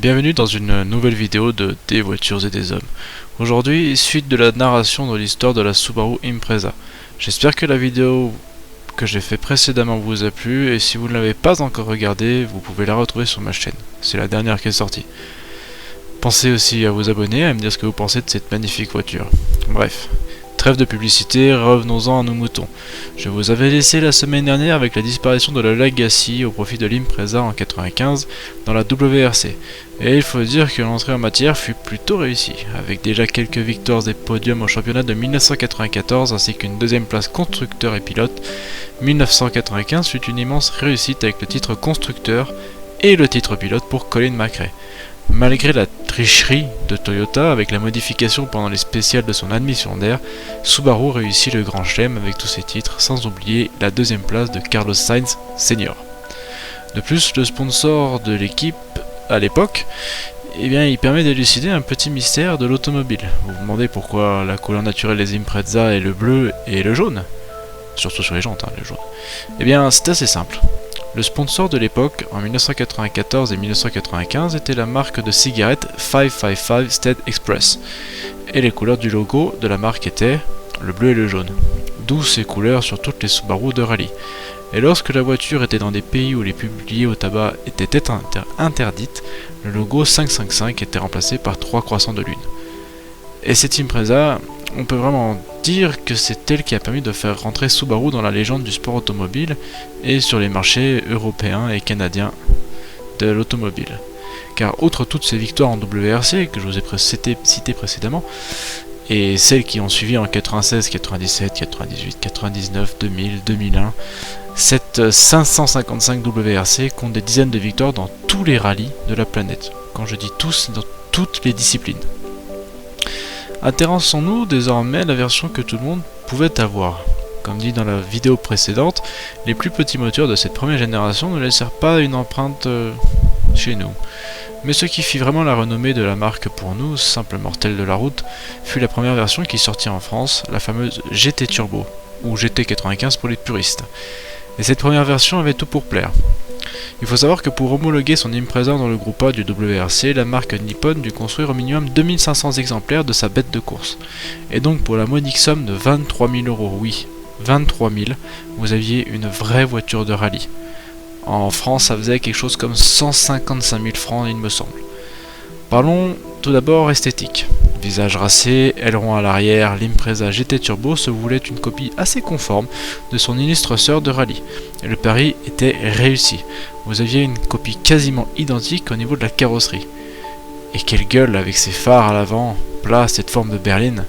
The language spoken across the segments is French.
Bienvenue dans une nouvelle vidéo de Des voitures et des hommes. Aujourd'hui, suite de la narration de l'histoire de la Subaru Impreza. J'espère que la vidéo que j'ai fait précédemment vous a plu, et si vous ne l'avez pas encore regardée, vous pouvez la retrouver sur ma chaîne. C'est la dernière qui est sortie. Pensez aussi à vous abonner et à me dire ce que vous pensez de cette magnifique voiture. Bref. Trêve de publicité, revenons-en à nos moutons. Je vous avais laissé la semaine dernière avec la disparition de la Legacy au profit de l'Impreza en 95 dans la WRC. Et il faut dire que l'entrée en matière fut plutôt réussie, avec déjà quelques victoires et podiums au championnat de 1994 ainsi qu'une deuxième place constructeur et pilote. 1995 fut une immense réussite avec le titre constructeur et le titre pilote pour Colin McRae. Malgré la tricherie de Toyota avec la modification pendant les spéciales de son admission d'air, Subaru réussit le grand chelem avec tous ses titres, sans oublier la deuxième place de Carlos Sainz Sr. De plus, le sponsor de l'équipe à l'époque, il permet d'élucider un petit mystère de l'automobile. Vous vous demandez pourquoi la couleur naturelle des Impreza est le bleu et le jaune, surtout sur les jantes, le jaune. C'est assez simple. Le sponsor de l'époque, en 1994 et 1995, était la marque de cigarettes 555 Stead Express, et les couleurs du logo de la marque étaient le bleu et le jaune, d'où ces couleurs sur toutes les Subaru de rallye. Et lorsque la voiture était dans des pays où les pubs liées au tabac étaient interdites, le logo 555 était remplacé par 3 croissants de lune. Et cette Impreza, on peut vraiment dire que c'est elle qui a permis de faire rentrer Subaru dans la légende du sport automobile et sur les marchés européens et canadiens de l'automobile. Car outre toutes ces victoires en WRC que je vous ai citées précédemment, et celles qui ont suivi en 96, 97, 98, 99, 2000, 2001, cette 555 WRC compte des dizaines de victoires dans tous les rallyes de la planète. Quand je dis tous, c'est dans toutes les disciplines. Intéressons-nous désormais à la version que tout le monde pouvait avoir. Comme dit dans la vidéo précédente, les plus petits moteurs de cette première génération ne laissèrent pas une empreinte chez nous. Mais ce qui fit vraiment la renommée de la marque pour nous, simple mortel de la route, fut la première version qui sortit en France, la fameuse GT Turbo, ou GT95 pour les puristes. Et cette première version avait tout pour plaire. Il faut savoir que pour homologuer son Impreza dans le groupe A du WRC, la marque Nippon dut construire au minimum 2500 exemplaires de sa bête de course. Et donc pour la modique somme de 23 000 €, oui, 23 000, vous aviez une vraie voiture de rallye. En France, ça faisait quelque chose comme 155 000 francs, il me semble. Parlons tout d'abord esthétique. Visage racé, aileron à l'arrière, l'Impreza GT Turbo se voulait une copie assez conforme de son illustre sœur de rallye. Et le pari était réussi. Vous aviez une copie quasiment identique au niveau de la carrosserie. Et quelle gueule avec ses phares à l'avant, plats, cette forme de berline.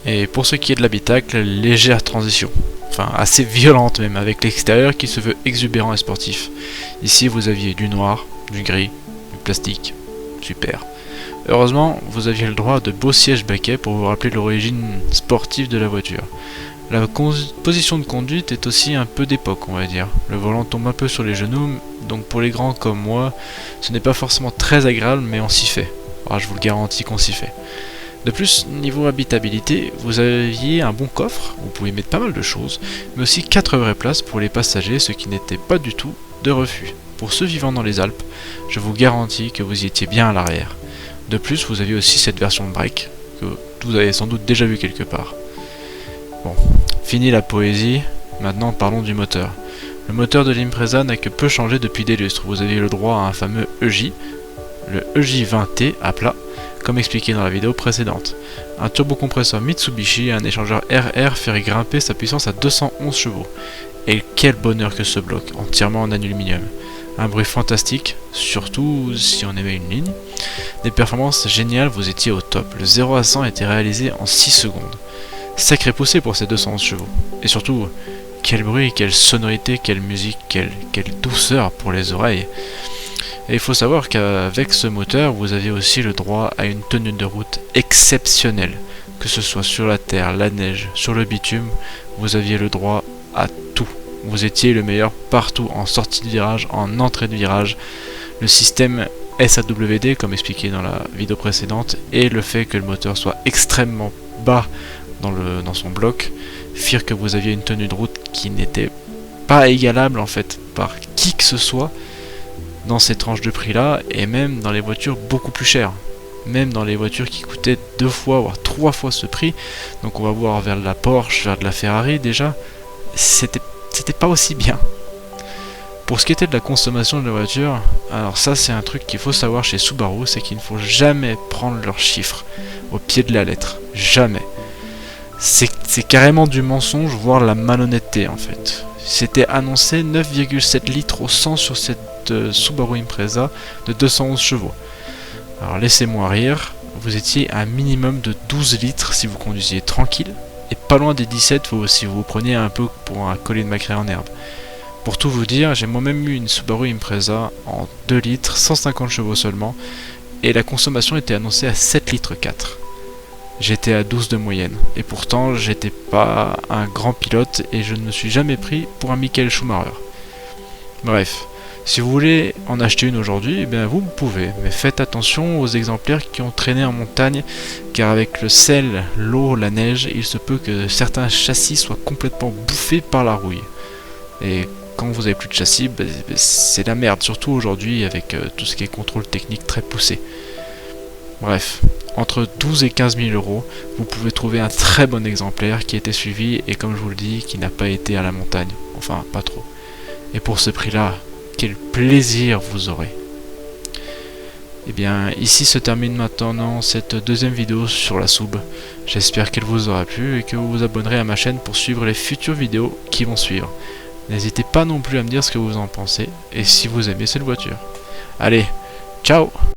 Et pour ce qui est de l'habitacle, légère transition. Enfin, assez violente même, avec l'extérieur qui se veut exubérant et sportif. Ici, vous aviez du noir, du gris, du plastique. Super. Heureusement, vous aviez le droit de beaux sièges baquets pour vous rappeler l'origine sportive de la voiture. La position de conduite est aussi un peu d'époque, on va dire. Le volant tombe un peu sur les genoux, donc pour les grands comme moi, ce n'est pas forcément très agréable, mais on s'y fait. Je vous le garantis qu'on s'y fait. De plus, niveau habitabilité, vous aviez un bon coffre, vous pouvez mettre pas mal de choses, mais aussi 4 vraies places pour les passagers, ce qui n'était pas du tout de refus. Pour ceux vivant dans les Alpes, je vous garantis que vous y étiez bien à l'arrière. De plus, vous aviez aussi cette version break, que vous avez sans doute déjà vu quelque part. Bon, fini la poésie, maintenant parlons du moteur. Le moteur de l'Impreza n'a que peu changé depuis des lustres. Vous aviez le droit à un fameux EJ, le EJ20T à plat, comme expliqué dans la vidéo précédente. Un turbocompresseur Mitsubishi et un échangeur RR fait grimper sa puissance à 211 chevaux. Et quel bonheur que ce bloc, entièrement en aluminium. Un bruit fantastique, surtout si on aimait une ligne. Des performances géniales, vous étiez au top. Le 0 à 100 était réalisé en 6 secondes. Sacré poussé pour ces 211 chevaux. Et surtout, quel bruit, quelle sonorité, quelle musique, quelle douceur pour les oreilles. Et il faut savoir qu'avec ce moteur, vous aviez aussi le droit à une tenue de route exceptionnelle. Que ce soit sur la terre, la neige, sur le bitume, vous aviez le droit à tout. Vous étiez le meilleur partout, en sortie de virage, en entrée de virage. Le système SAWD, comme expliqué dans la vidéo précédente, et le fait que le moteur soit extrêmement bas dans son bloc, firent que vous aviez une tenue de route qui n'était pas égalable en fait par qui que ce soit dans ces tranches de prix là, et même dans les voitures beaucoup plus chères. Même dans les voitures qui coûtaient 2 fois voire 3 fois ce prix, donc on va voir vers de la Porsche, vers de la Ferrari déjà, c'était pas aussi bien. Pour ce qui était de la consommation de la voiture, alors ça c'est un truc qu'il faut savoir chez Subaru, c'est qu'il ne faut jamais prendre leurs chiffres au pied de la lettre, jamais. C'est carrément du mensonge, voire la malhonnêteté en fait. C'était annoncé 9,7 litres au 100 sur cette Subaru Impreza de 211 chevaux. Alors laissez-moi rire, vous étiez à un minimum de 12 litres si vous conduisiez tranquille, et pas loin des 17 si vous preniez un peu pour un collier de maquereau en herbe. Pour tout vous dire, j'ai moi-même eu une Subaru Impreza en 2 litres, 150 chevaux seulement, et la consommation était annoncée à 7 litres 4. J'étais à 12 de moyenne, et pourtant j'étais pas un grand pilote et je ne me suis jamais pris pour un Michael Schumacher. Bref. Si vous voulez en acheter une aujourd'hui, eh bien vous pouvez, mais faites attention aux exemplaires qui ont traîné en montagne, car avec le sel, l'eau, la neige, il se peut que certains châssis soient complètement bouffés par la rouille. Et quand vous avez plus de châssis, c'est la merde, surtout aujourd'hui avec tout ce qui est contrôle technique très poussé. Bref, entre 12 et 15 000 euros, vous pouvez trouver un très bon exemplaire qui a été suivi et comme je vous le dis, qui n'a pas été à la montagne. Enfin, pas trop. Et pour ce prix-là, quel plaisir vous aurez. Et bien, ici se termine maintenant cette deuxième vidéo sur la Sub. J'espère qu'elle vous aura plu et que vous vous abonnerez à ma chaîne pour suivre les futures vidéos qui vont suivre. N'hésitez pas non plus à me dire ce que vous en pensez et si vous aimez cette voiture. Allez, ciao!